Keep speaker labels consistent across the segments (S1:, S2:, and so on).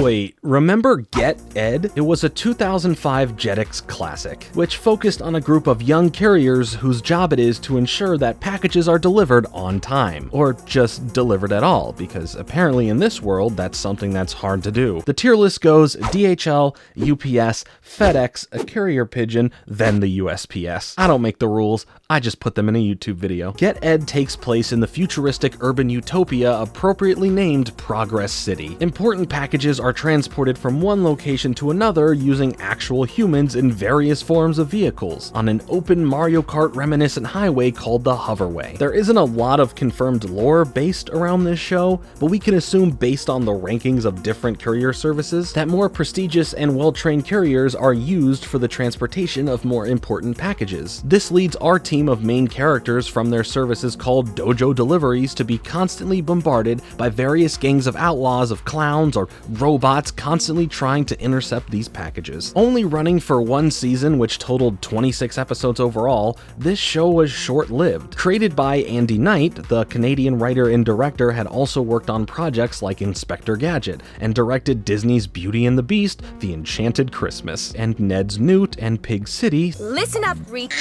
S1: Wait, remember Get Ed? It was a 2005 Jetix classic, which focused on a group of young couriers whose job it is to ensure that packages are delivered on time, or just delivered at all, because apparently in this world that's something that's hard to do. The tier list goes DHL, UPS, FedEx, a courier pigeon, then the USPS. I don't make the rules, I just put them in a YouTube video. Get Ed takes place in the futuristic urban utopia appropriately named Progress City. Important packages are transported from one location to another using actual humans in various forms of vehicles on an open Mario Kart reminiscent highway called the Hoverway. There isn't a lot of confirmed lore based around this show, but we can assume based on the rankings of different courier services that more prestigious and well-trained couriers are used for the transportation of more important packages. This leads our team of main characters from their services called Dojo Deliveries to be constantly bombarded by various gangs of outlaws, of clowns, or robots constantly trying to intercept these packages. Only running for one season, which totaled 26 episodes overall, this show was short-lived. Created by Andy Knight, the Canadian writer and director had also worked on projects like Inspector Gadget, and directed Disney's Beauty and the Beast, The Enchanted Christmas, and Ned's Newt and Pig City.
S2: Listen up, Reek.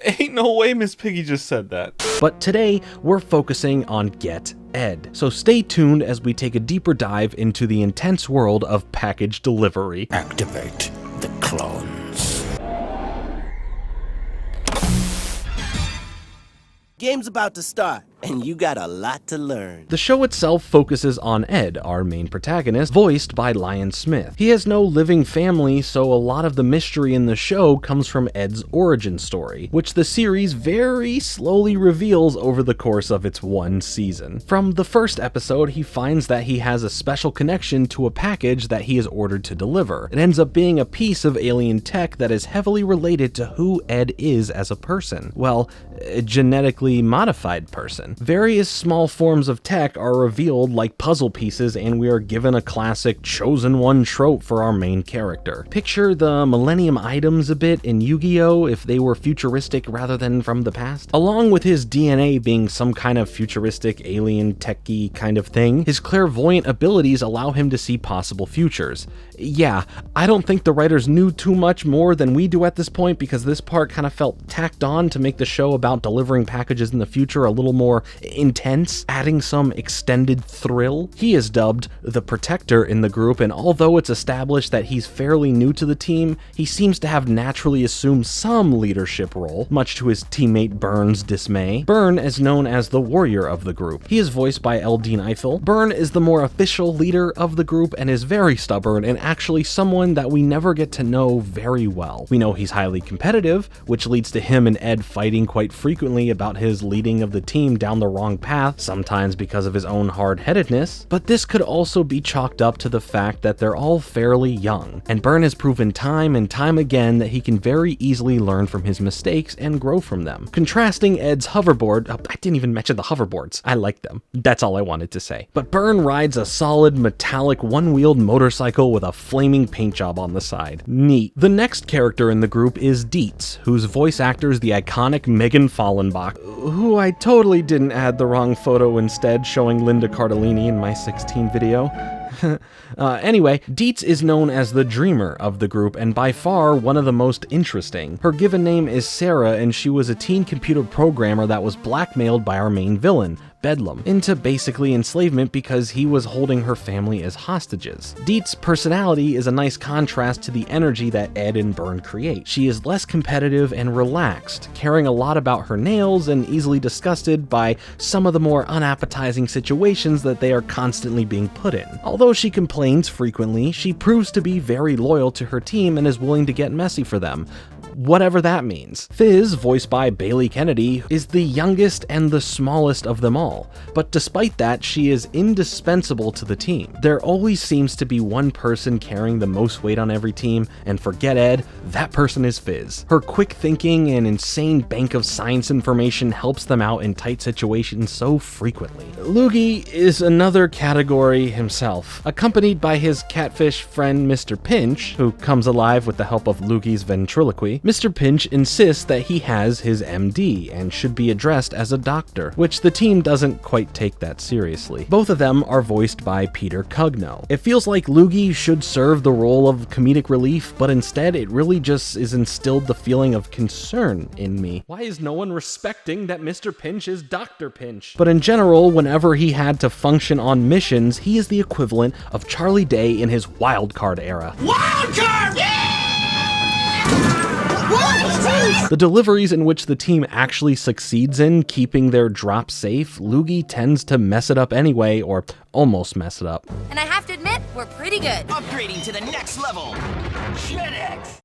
S1: Ain't no way Miss Piggy just said that. But today, we're focusing on Get Ed. So stay tuned as we take a deeper dive into the intense world of package delivery.
S3: Activate the clones.
S4: Game's about to start, and you got a lot to learn.
S1: The show itself focuses on Ed, our main protagonist, voiced by Lion Smith. He has no living family, so a lot of the mystery in the show comes from Ed's origin story, which the series very slowly reveals over the course of its one season. From the first episode, he finds that he has a special connection to a package that he is ordered to deliver. It ends up being a piece of alien tech that is heavily related to who Ed is as a person. Well, a genetically modified person. Various small forms of tech are revealed like puzzle pieces, and we are given a classic chosen one trope for our main character. Picture the Millennium items a bit in Yu-Gi-Oh! If they were futuristic rather than from the past. Along with his DNA being some kind of futuristic alien techy kind of thing, his clairvoyant abilities allow him to see possible futures. Yeah, I don't think the writers knew too much more than we do at this point, because this part kind of felt tacked on to make the show about delivering packages in the future a little more intense, adding some extended thrill. He is dubbed the Protector in the group, and although it's established that he's fairly new to the team, he seems to have naturally assumed some leadership role, much to his teammate Burn's dismay. Burn is known as the warrior of the group. He is voiced by Eldine Eiffel. Burn is the more official leader of the group and is very stubborn, and actually someone that we never get to know very well. We know he's highly competitive, which leads to him and Ed fighting quite frequently about his leading of the team down the wrong path, sometimes because of his own hard-headedness, but this could also be chalked up to the fact that they're all fairly young, and Burn has proven time and time again that he can very easily learn from his mistakes and grow from them. Contrasting Ed's hoverboard, I didn't even mention the hoverboards, I like them, that's all I wanted to say. But Burn rides a solid metallic one-wheeled motorcycle with a flaming paint job on the side. Neat. The next character in the group is Dietz, whose voice actor is the iconic Megan Fallenbach, who I totally didn't add the wrong photo instead showing Linda Cardellini in my 16 video. Anyway, Dietz is known as the dreamer of the group and by far one of the most interesting. Her given name is Sarah, and she was a teen computer programmer that was blackmailed by our main villain, Bedlam, into basically enslavement because he was holding her family as hostages. Dietz's personality is a nice contrast to the energy that Ed and Burn create. She is less competitive and relaxed, caring a lot about her nails and easily disgusted by some of the more unappetizing situations that they are constantly being put in. Although she complains frequently, she proves to be very loyal to her team and is willing to get messy for them. Whatever that means. Fizz, voiced by Bailey Kennedy, is the youngest and the smallest of them all, but despite that, she is indispensable to the team. There always seems to be one person carrying the most weight on every team, and forget Ed, that person is Fizz. Her quick thinking and insane bank of science information helps them out in tight situations so frequently. Loogie is another category himself, accompanied by his catfish friend Mr. Pinch, who comes alive with the help of Loogie's ventriloquy. essentially. Mr. Pinch insists that he has his MD and should be addressed as a doctor, which the team doesn't quite take that seriously. Both of them are voiced by Peter Cugno. It feels like Loogie should serve the role of comedic relief, but instead it really just is instilled the feeling of concern in me. Why is no one respecting that Mr. Pinch is Dr. Pinch? But in general, whenever he had to function on missions, he is the equivalent of Charlie Day in his wild card era.
S3: Wild card!
S1: The deliveries in which the team actually succeeds in keeping their drop safe, Loogie tends to mess it up anyway, or almost mess it up.
S2: And I have to admit, we're pretty good.
S4: Upgrading to the next level.
S5: FedEx!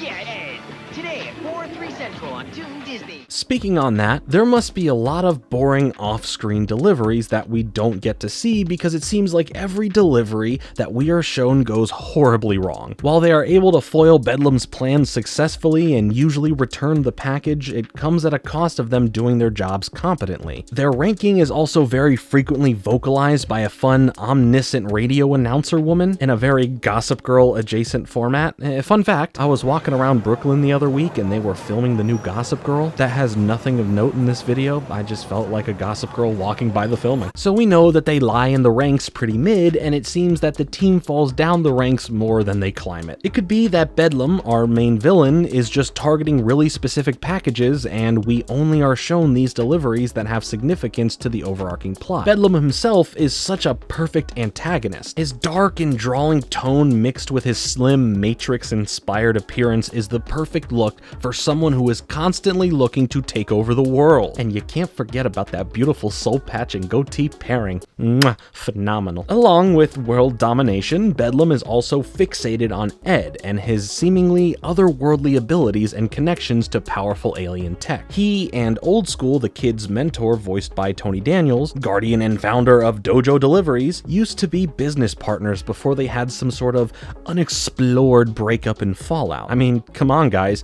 S5: Yeah, Ed. Today at 4/3 Central on Toon Disney.
S1: Speaking on that, there must be a lot of boring off-screen deliveries that we don't get to see because it seems like every delivery that we are shown goes horribly wrong. While they are able to foil Bedlam's plans successfully and usually return the package, it comes at a cost of them doing their jobs competently. Their ranking is also very frequently vocalized by a fun, omniscient radio announcer woman in a very Gossip Girl adjacent format. Fun fact, I was walking around Brooklyn the other week and they were filming the new Gossip Girl. That has nothing of note in this video. I just felt like a Gossip Girl walking by the filming. So we know that they lie in the ranks pretty mid, and it seems that the team falls down the ranks more than they climb it. It could be that Bedlam, our main villain, is just targeting really specific packages and we only are shown these deliveries that have significance to the overarching plot. Bedlam himself is such a perfect antagonist. His dark and drawling tone mixed with his slim Matrix-inspired appearance is the perfect look for someone who is constantly looking to take over the world. And you can't forget about that beautiful soul patch and goatee pairing. Mwah, phenomenal. Along with world domination, Bedlam is also fixated on Ed and his seemingly otherworldly abilities and connections to powerful alien tech. He and Old School, the kid's mentor voiced by Tony Daniels, guardian and founder of Dojo Deliveries, used to be business partners before they had some sort of unexplored breakup and fallout. I mean, come on guys,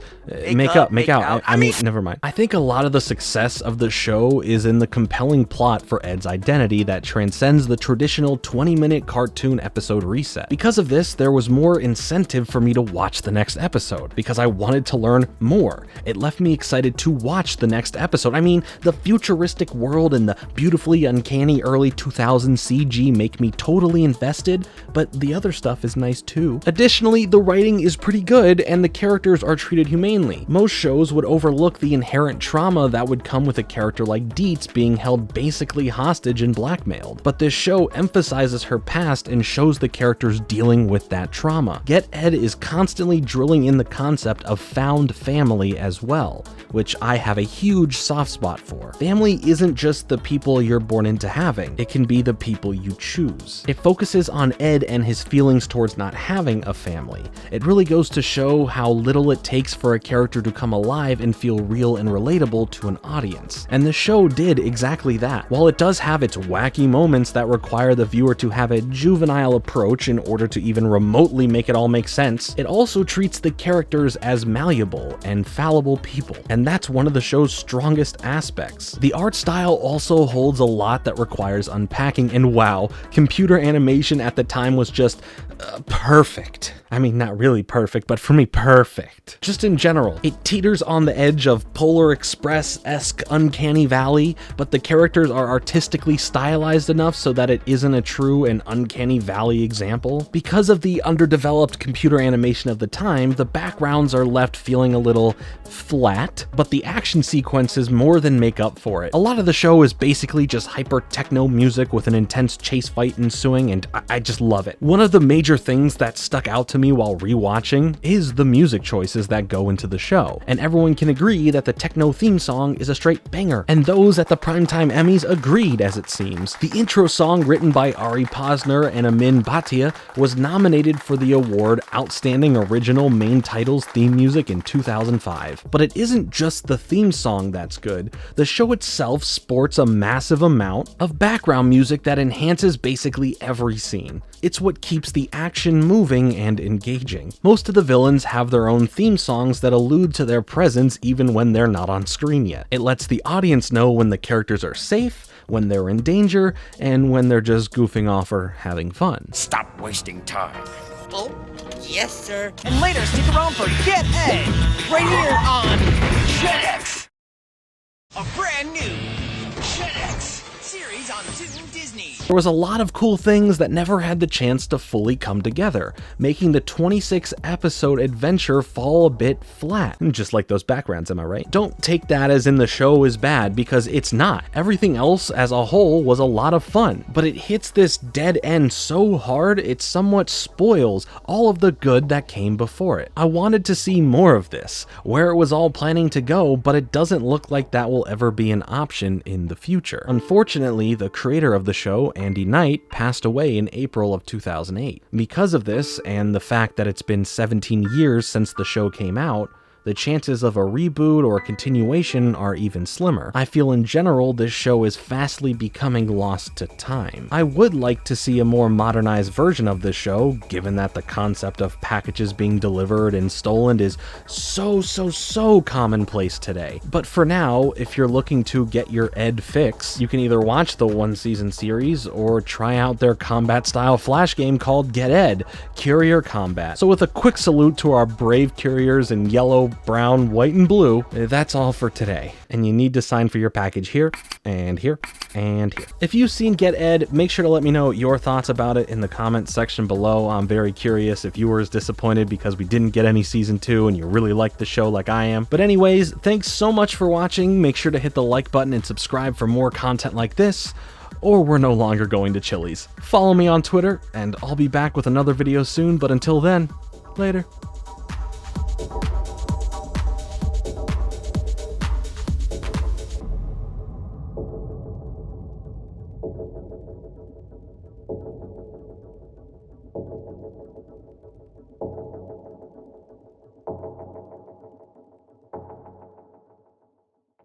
S1: make out. I mean, never mind. I think a lot of the success of the show is in the compelling plot for Ed's identity that transcends the traditional 20-minute cartoon episode reset. Because of this, there was more incentive for me to watch the next episode, because I wanted to learn more. It left me excited to watch the next episode. I mean, the futuristic world and the beautifully uncanny early 2000s CG make me totally invested, but the other stuff is nice too. Additionally, the writing is pretty good and the characters are treated humanely. Most shows would overlook the inherent trauma that would come with a character like Dietz being held basically hostage and blackmailed, but this show emphasizes her past and shows the characters dealing with that trauma. Yet Ed is constantly drilling in the concept of found family as well, which I have a huge soft spot for. Family isn't just the people you're born into having, it can be the people you choose. It focuses on Ed and his feelings towards not having a family. It really goes to show how little it takes for a character to come alive and feel real and relatable to an audience. And the show did exactly that. While it does have its wacky moments that require the viewer to have a juvenile approach in order to even remotely make it all make sense, it also treats the characters as malleable and fallible people. And that's one of the show's strongest aspects. The art style also holds a lot that requires unpacking, and wow, computer animation at the time was just perfect. I mean, not really perfect, but for me, perfect. Just in general, it teeters on the edge of Polar Express-esque Uncanny Valley, but the characters are artistically stylized enough so that it isn't a true and Uncanny Valley example. Because of the underdeveloped computer animation of the time, the backgrounds are left feeling a little flat, but the action sequences more than make up for it. A lot of the show is basically just hyper-techno music with an intense chase fight ensuing, and I just love it. One of the major things that stuck out to me while rewatching is the music choices that go into the show, and everyone can agree that the techno theme song is a straight banger, and those at the Primetime Emmys agreed, as it seems. The intro song, written by Ari Posner and Amin Bhatia, was nominated for the award Outstanding Original Main Titles Theme Music in 2005. But it isn't just the theme song that's good. The show itself sports a massive amount of background music that enhances basically every scene. It's what keeps the action moving and engaging. Most of the villains have their own theme songs that allude to their presence even when they're not on screen yet. It lets the audience know when the characters are safe, when they're in danger, and when they're just goofing off or having fun.
S3: Stop wasting time.
S5: Oh,
S4: Yes, sir.
S5: And later, stick around for Get Ed, right here on Jetix. A brand new Jetix series on Toon Disney.
S1: There was a lot of cool things that never had the chance to fully come together, making the 26-episode adventure fall a bit flat. Just like those backgrounds, am I right? Don't take that as in the show is bad, because it's not. Everything else as a whole was a lot of fun, but it hits this dead end so hard it somewhat spoils all of the good that came before it. I wanted to see more of this, where it was all planning to go, but it doesn't look like that will ever be an option in the future. Unfortunately, the creator of the show, Andy Knight, passed away in April of 2008. Because of this, and the fact that it's been 17 years since the show came out, the chances of a reboot or a continuation are even slimmer. I feel in general this show is fastly becoming lost to time. I would like to see a more modernized version of this show, given that the concept of packages being delivered and stolen is so commonplace today. But for now, if you're looking to get your Ed fix, you can either watch the one-season series or try out their combat-style flash game called Get Ed, Courier Combat. So with a quick salute to our brave couriers in yellow, brown, white, and blue, that's all for today. And you need to sign for your package here, and here, and here. If you've seen Get Ed, make sure to let me know your thoughts about it in the comments section below. I'm very curious if you were as disappointed because we didn't get any season 2 and you really liked the show like I am. But anyways, thanks so much for watching. Make sure to hit the like button and subscribe for more content like this, or we're no longer going to Chili's. Follow me on Twitter, and I'll be back with another video soon, but until then, later.